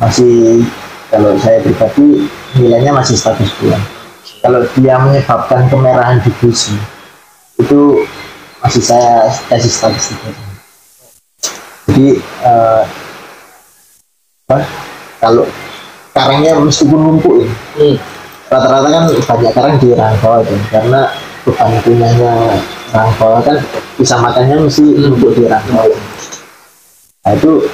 masih, kalau saya pribadi nilainya masih status quo. Kalau dia menyebabkan kemerahan di gusi itu masih saya kasih statistik. Jadi kalau karangnya meskipun numpuk ya, rata-rata kan banyak karang di rangkau itu, karena beban punyanya rangkau kan bisa makannya mesti numpuk di rangkau. Nah itu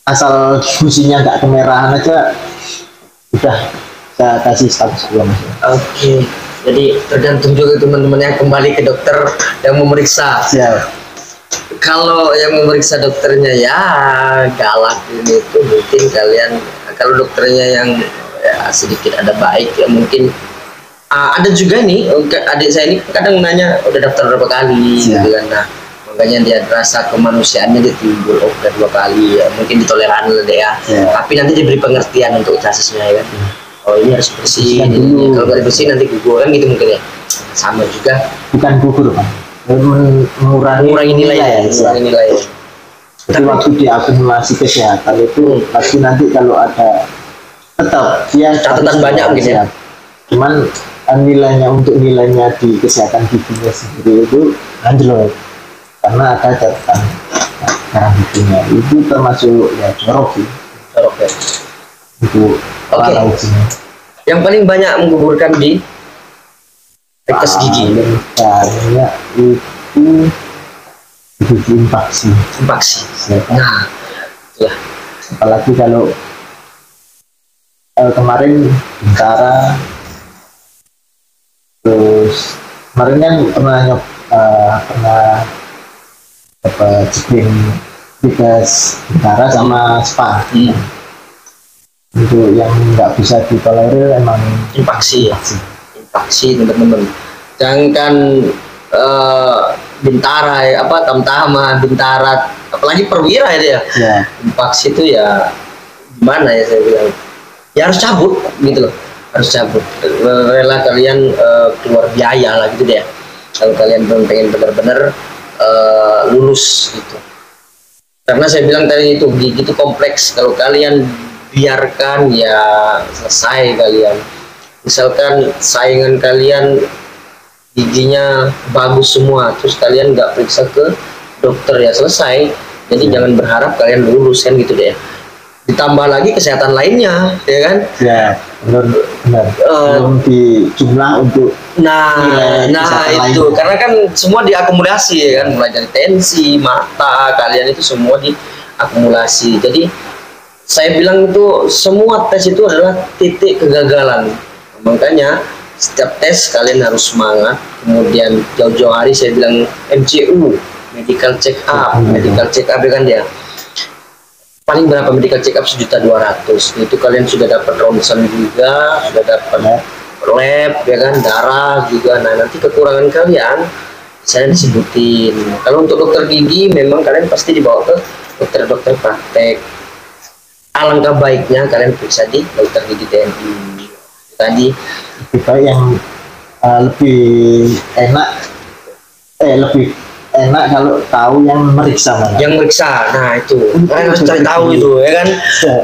asal gusinya nggak kemerahan aja udah saya kasih status quo. Oke. Jadi tergantung juga teman-teman yang kembali ke dokter yang memeriksa. Siap. Kalau yang memeriksa dokternya ya galak ini itu mungkin kalian, kalau dokternya yang ya, sedikit ada baik ya mungkin. Ada juga nih adik saya ini kadang nanya udah daftar berapa kali gitu kan. Nah makanya dia rasa kemanusiaannya dia timbul, oh udah 2 kali ya mungkin ditoleran lah deh ya. Tapi nanti diberi pengertian untuk kasusnya ya kan. Oh ini harus bersih, kalau gak bersih nanti gugur kan gitu mungkin ya. Sama juga, bukan gugur Pak, mengurangi nilai ya, mengurangi nilai. Jadi waktu diakumulasi kesehatan itu pasti nanti kalau ada tetap dia catatan banyak gitu ya. Cuman nilainya untuk nilainya di kesehatan giginya sendiri itu anjlok karena ada catatan karang giginya itu termasuk ya jorok ya. Itu yang paling banyak menggugurkan di rekes gigi banyak itu gigi infeksi. Nah itulah. Apalagi kalau kemarin Bintara, terus kemarin kan pernah jebling Tigas Bintara sama Spa. Itu yang nggak bisa ditolerir emang infeksi teman-teman. Jangan Bintara ya, Tamtama, Bintara, apalagi Perwira itu ya. Infeksi itu ya gimana ya saya bilang, ya harus cabut gitu loh, harus cabut. Rela kalian keluar biaya lah gitu deh kalau kalian pengen benar-benar lulus gitu. Karena saya bilang tadi itu gigi itu kompleks, kalau kalian biarkan ya selesai kalian. Misalkan saingan kalian giginya bagus semua, terus kalian nggak periksa ke dokter ya selesai. Jadi jangan berharap kalian lulus kan gitu deh. Ditambah lagi kesehatan lainnya, ya kan? Ya, benar. Belum di jumlah untuk nah itu lainnya. Karena kan semua diakumulasi ya kan, mulai dari tensi, mata kalian itu semua diakumulasi. Jadi saya bilang itu semua tes itu adalah titik kegagalan. Makanya setiap tes kalian harus semangat. Kemudian jauh-jauh hari saya bilang MCU, medical check up, kan dia. Paling berapa medical check up 1.200.000. Itu kalian sudah dapat ronsen juga, sudah dapat lab ya kan, darah juga. Nah nanti kekurangan kalian saya disebutin. Kalau untuk dokter gigi memang kalian pasti dibawa ke dokter-dokter praktek. Alangkah baiknya kalian periksa di dokter gigi TNI tadi. Yang lebih enak kalau tahu yang meriksa mana. Yang meriksa, nah itu kalian harus cari tahu itu ya kan.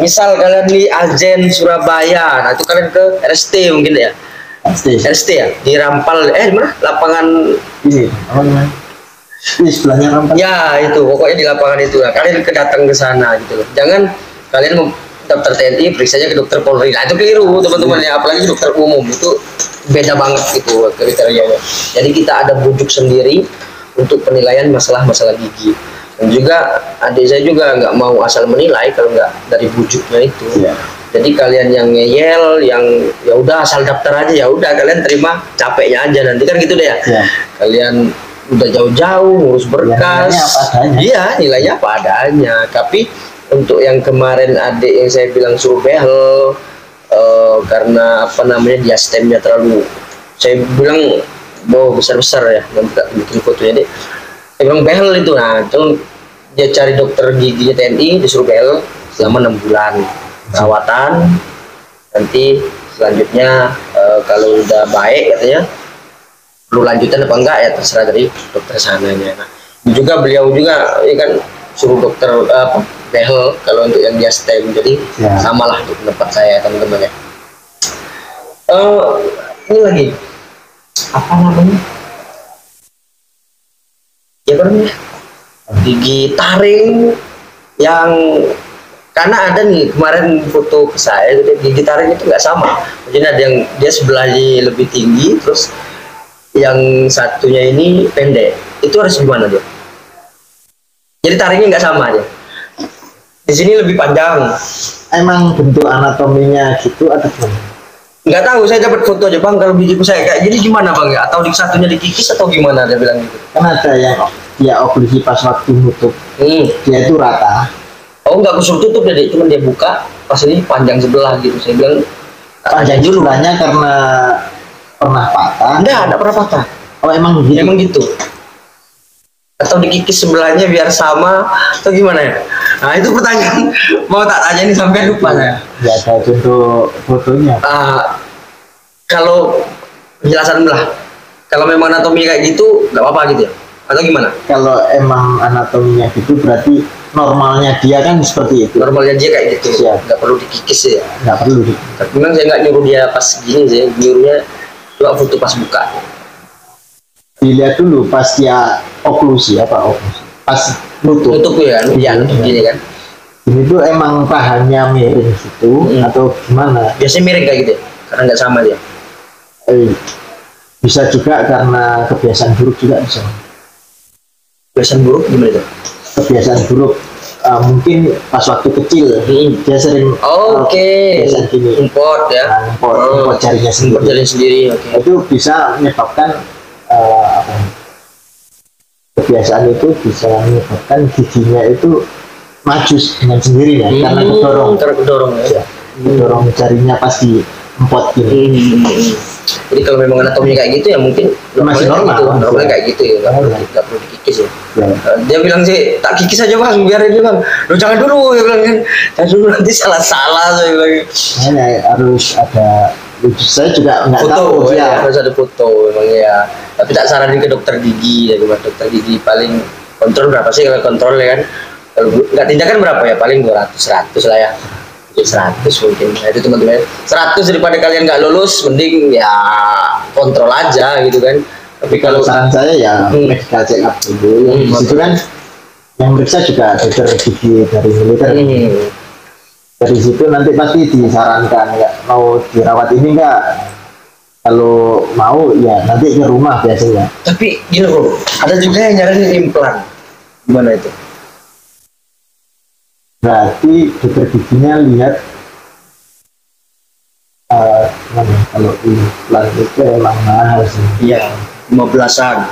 Misal kalian di Ajen Surabaya, nah itu kalian ke RST mungkin ya. RST ya di Rampal, di mana lapangan ini apa namanya? Ini sebelahnya Rampal. Ya itu pokoknya di lapangan itu lah. Kalian datang ke sana gitu loh. Jangan kalian daftar TNI periksanya ke dokter Polri. Nah itu keliru teman-teman ya, apalagi dokter umum itu beda banget gitu kriterianya. Jadi kita ada bujuk sendiri untuk penilaian masalah-masalah gigi. Dan juga adik saya juga nggak mau asal menilai kalau nggak dari bujuknya itu. Jadi kalian yang ngeyel, yang ya udah asal daftar aja, ya udah kalian terima capeknya aja nanti kan gitu deh ya. Kalian udah jauh-jauh ngurus berkas, iya nilainya apa adanya. Tapi untuk yang kemarin adik yang saya bilang suruh behel karena apa namanya diastemnya terlalu, saya bilang besar-besar ya, bikin fotonya deh. Saya bilang behel itu, nah itu dia cari dokter giginya TNI disuruh behel selama 6 bulan perawatan. Nanti selanjutnya kalau udah baik katanya perlu lanjutan apa enggak ya terserah dari dokter sananya. Nah, juga beliau juga ya kan suruh dokter behel kalau untuk yang dia stem, jadi samalah untuk pendapat saya teman-teman ya. Ini lagi apa namanya? Ya kan gigi taring yang karena ada nih kemarin foto ke saya, gigi taring itu nggak sama. Jadi ada yang dia sebelahnya lebih tinggi, terus yang satunya ini pendek. Itu harus gimana dia? Jadi taringnya nggak sama aja. Di sini lebih panjang. Emang bentuk anatominya gitu atau gimana? Nggak tahu, saya dapat foto aja bang. Kalau gigiku saya kayak gini gimana bang ya? Atau di satunya dikikis atau gimana dia bilang gitu? Kan ada yang dia oklusi pas waktu nutup, dia itu rata. Oh nggak kusur tutup jadi, cuman dia buka pas ini panjang sebelah gitu. Saya bilang panjang sebelahnya karena pernah patah. Enggak pernah patah. Oh emang gitu? Emang gitu. Atau dikikis sebelahnya biar sama atau gimana ya? Nah itu pertanyaan mau tak tanya ini sampai lupa saya. Ya ada contoh fotonya. Kalau penjelasan belah, kalau memang anatomi kayak gitu nggak apa-apa gitu ya? Atau gimana? Kalau emang anatominya gitu berarti normalnya dia kan seperti itu. Normalnya dia kayak gitu. Siap. Nggak perlu dikikis ya? Nggak perlu. Tapi memang saya nggak nyuruh dia pas gini sih, nyuruhnya coba foto pas buka. Dilihat dulu pas dia oklusi pas nutup ya nutup gini kan. Ini tuh emang pahannya miring gitu atau gimana? Biasanya miring kayak gitu ya? Karena nggak sama dia. Bisa juga karena kebiasaan buruk juga bisa. Kebiasaan buruk gimana itu? Kebiasaan buruk mungkin pas waktu kecil dia sering kebiasaan gini import ya, import jarinya sendiri. Itu bisa menyebabkan kebiasaan itu bisa menyebabkan giginya itu maju dengan sendirinya karena kedorong ya. Kedorong jarinya pasti empot gini. Jadi kalau memang anatominya kayak gitu ya mungkin masih normal gitu. Normalnya kayak gitu ya, nggak perlu dikikis ya. Dia bilang sih tak kikis aja bang, biar aja bang. Lo jangan dulu, dia bilang kan. Jangan dulu nanti salah saya bilang. Nah, harus ada. Saya juga nggak tahu ya. Harus ada foto memang ya. Tapi tak saranin ke dokter gigi ya, dokter gigi paling kontrol berapa sih kalau kontrol ya kan? Kalau nggak tindakan berapa ya, paling 200 lah ya. 100 mungkin. Nah, itu teman-teman 100 daripada kalian nggak lulus, mending ya kontrol aja gitu kan. Tapi kalau saran saya ya medical check up dulu. Di situ kan yang meriksa juga dokter gigi dari militer. Dari situ nanti pasti disarankan nggak mau dirawat ini nggak. Kalau mau ya nanti ke rumah biasanya. Tapi gini bro, ada juga yang nyaranin implan. Gimana itu? Berarti dokter giginya lihat kalau implan itu emang mahal sih. Iya, 15-an.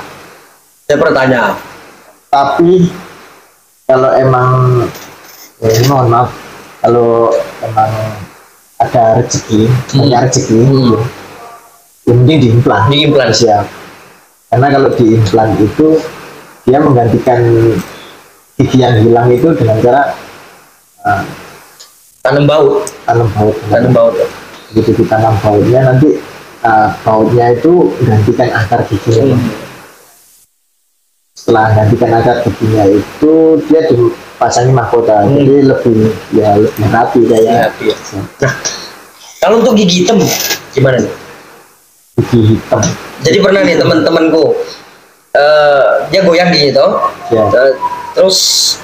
Saya bertanya. Tapi kalau emang mohon maaf, kalau emang ada rezeki, punya rezeki, ya mending diimplan. Diimplan siap. Karena kalau diimplan itu dia menggantikan gigi yang hilang itu dengan cara tanam baut. Begitu ditanam bautnya nanti bautnya itu gantikan akar giginya. Setelah gantikan akar giginya itu dia dipasangi mahkota, jadi lebih rapi kayak. Nah, kalau untuk gigi hitam gimana nih? Gigi hitam. Jadi pernah nih teman-temanku dia goyang gigi toh. Terus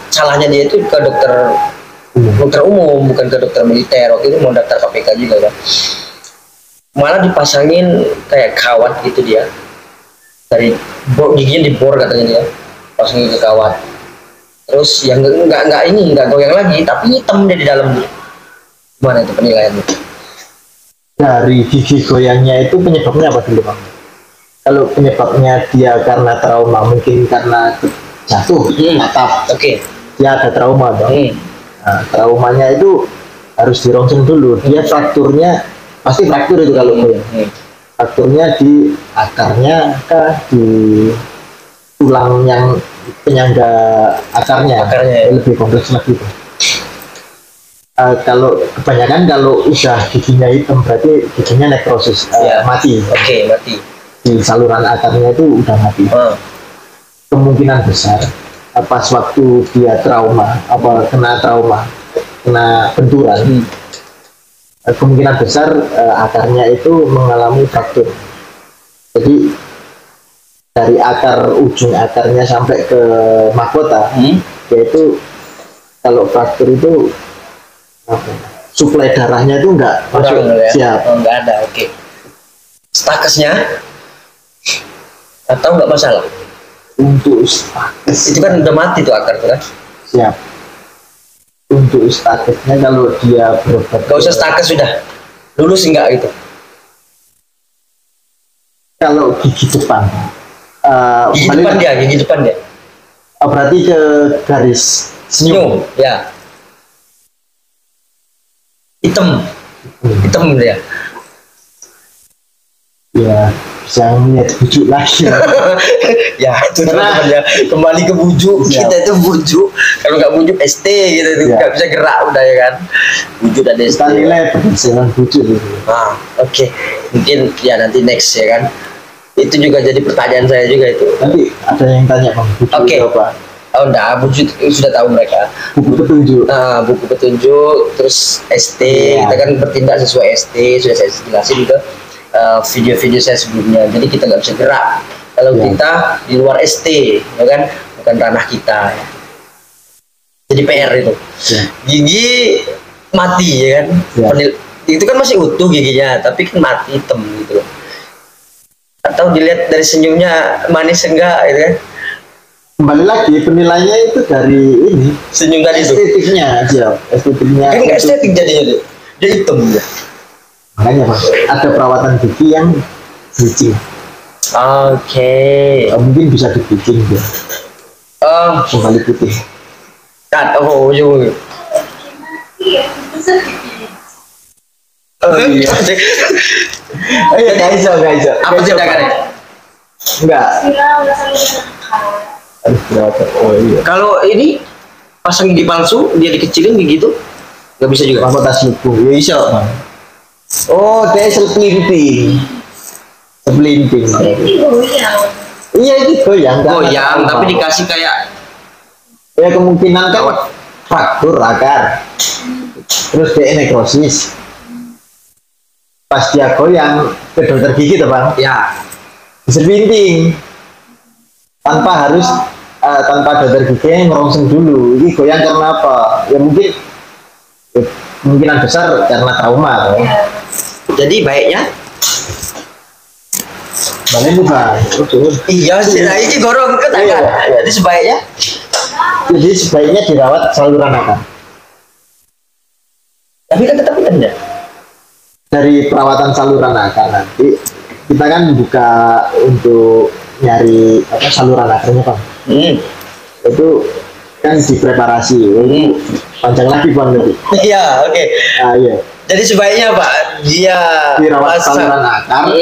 salahnya dia itu ke dokter umum, bukan ke dokter militer. Waktu itu mau daftar KPK juga kan, malah dipasangin kayak kawat gitu dia, dari giginya dibor katanya dia, pasangin ke kawat. Terus yang nggak goyang lagi, tapi hitam dia di dalam. Gimana itu penilaiannya? Dari gigi goyangnya itu penyebabnya apa dulu bang? Kalau penyebabnya dia karena trauma, mungkin karena jatuh atap, dia ada trauma bang. Nah, traumanya itu harus dirongsong dulu. Dia frakturnya pasti fraktur itu kalau goyang. Frakturnya di akarnya di tulang yang penyangga akarnya lebih kompleks lagi. Kalau kebanyakan kalau udah giginya hitam berarti giginya nekrosis, mati. Mati. Di saluran akarnya itu udah mati. Kemungkinan besar pas waktu dia trauma, kena benturan, kemungkinan besar akarnya itu mengalami fraktur. Jadi dari ujung akarnya sampai ke mahkota, yaitu kalau fraktur itu suplai darahnya itu enggak masuk, siap. Enggak ada, oke. Stakesnya atau enggak masalah? Untuk stakes itu kan udah mati tuh akar tuh kan? Siap. Untuk stakesnya kalau dia berobat, gak usah stakes, sudah lulus enggak gitu? Kalau gigi depan, gigi depan dia. Berarti ke garis senyum, ya. Hitam dia. Ya, bisa melihat bujuk lagi. Ya itu namanya kembali ke bujuk. Kita itu bujuk, kalau nggak bujuk ST gitu, nggak bisa gerak udah ya kan. Bujuk dan ST. Kita nilai berdasarkan bujuk gitu. Oke. Mungkin ya nanti next ya kan. Itu juga jadi pertanyaan saya juga itu. Nanti ada yang tanya Bang, bujuk apa? Oh enggak, bujuk sudah tahu mereka. Buku petunjuk. Buku petunjuk, terus ST, kita kan bertindak sesuai ST, sudah saya jelasin juga. Video-video saya sebelumnya, jadi kita nggak bisa gerak kalau kita di luar ST, ya kan, bukan ranah kita. Jadi PR itu. Gigi mati ya kan, itu kan masih utuh giginya, tapi kan mati hitam gitu. Atau dilihat dari senyumnya manis enggak, gitu kan? Kembali lagi penilaiannya itu dari ini senyum tadi itu. Estetiknya. Kan nggak estetik jadinya dia hitam ya. Makanya Mas, ada perawatan gigi yang bleaching. Oke. Mungkin bisa di bleaching ya. Kembali putih. Iya guys. Apa sih dagangannya? Enggak. Kalau ini pasang gigi palsu, dia dikecilin gigi itu nggak bisa juga. Mahkota siku, ya bisa. Oh, dia sepelinting. Iya itu goyang. Tapi dikasih kayak. Ya kemungkinan kan fraktur akar. Terus dia nekrosis. Pas dia goyang ke dokter gigi tuh Bang. Ya. Sepelinting. Tanpa dokter gigi yang merongsong dulu. Ini goyang karena apa? Ya mungkin kemungkinan besar karena trauma. Jadi baiknya bukan. Iya sih, nah ini gorong ke tangan. Jadi sebaiknya dirawat saluran akar. Tapi kan tetap ada. Dari perawatan saluran akar nanti kita kan buka untuk nyari saluran akarnya Bang. Itu kan dipreparasi. Panjang lagi Bang nanti. Iya, oke. Iya. Jadi sebaiknya Pak, dia dirawat saluran akar.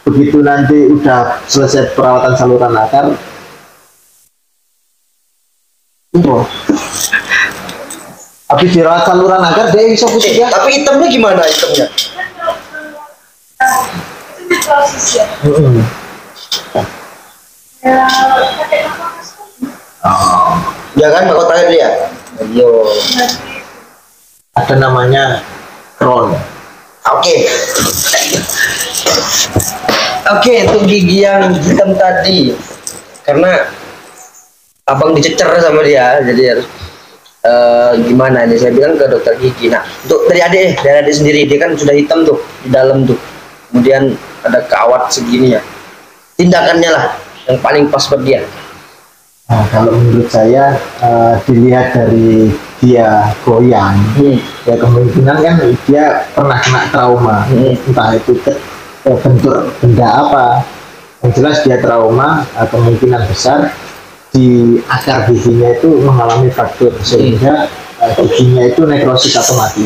Begitu nanti udah selesai perawatan saluran akar, habis dirawat saluran akar dia bisa putih ya. Tapi hitamnya gimana hitamnya? Itu proses ya. Ya kan mahkotanya dia. Yo. Ada namanya crown. Oke, untuk gigi yang hitam tadi, karena abang dicecer sama dia, jadi harus gimana nih? Saya bilang ke dokter gigi. Nah, untuk dari adik sendiri, dia kan sudah hitam tuh di dalam tuh, kemudian ada kawat segini ya. Tindakannya lah yang paling pas buat dia. Nah, kalau menurut saya dilihat dari dia goyang, ya kemungkinan kan dia pernah kena trauma, entah itu bentuk benda apa. Yang jelas dia trauma, kemungkinan besar di akar giginya itu mengalami fraktur sehingga giginya itu nekrosis atau mati.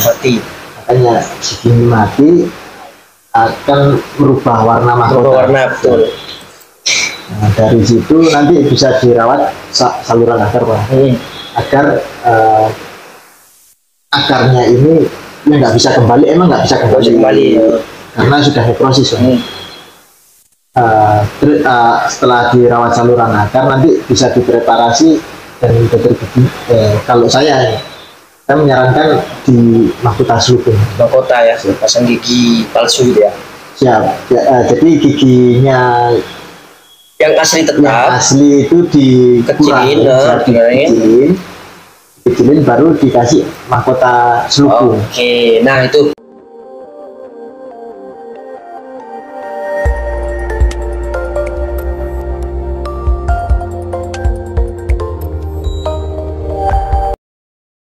Makanya gigi mati akan merubah warna mahkota. Betul. Nah, dari situ nanti bisa dirawat saluran akar Pak. Agar akarnya ini nggak bisa kembali, emang nggak bisa kembali karena sudah nekrosis. Setelah dirawat saluran akar nanti bisa dipreparasi dan dokter gigi kalau saya menyarankan di mahkota selubung. mahkota ya, pasang gigi palsu gitu ya. Siap. Jadi giginya Yang asli yang tetap asli itu kecilin, dikecilin baru dikasih mahkota selubung. Oke, nah itu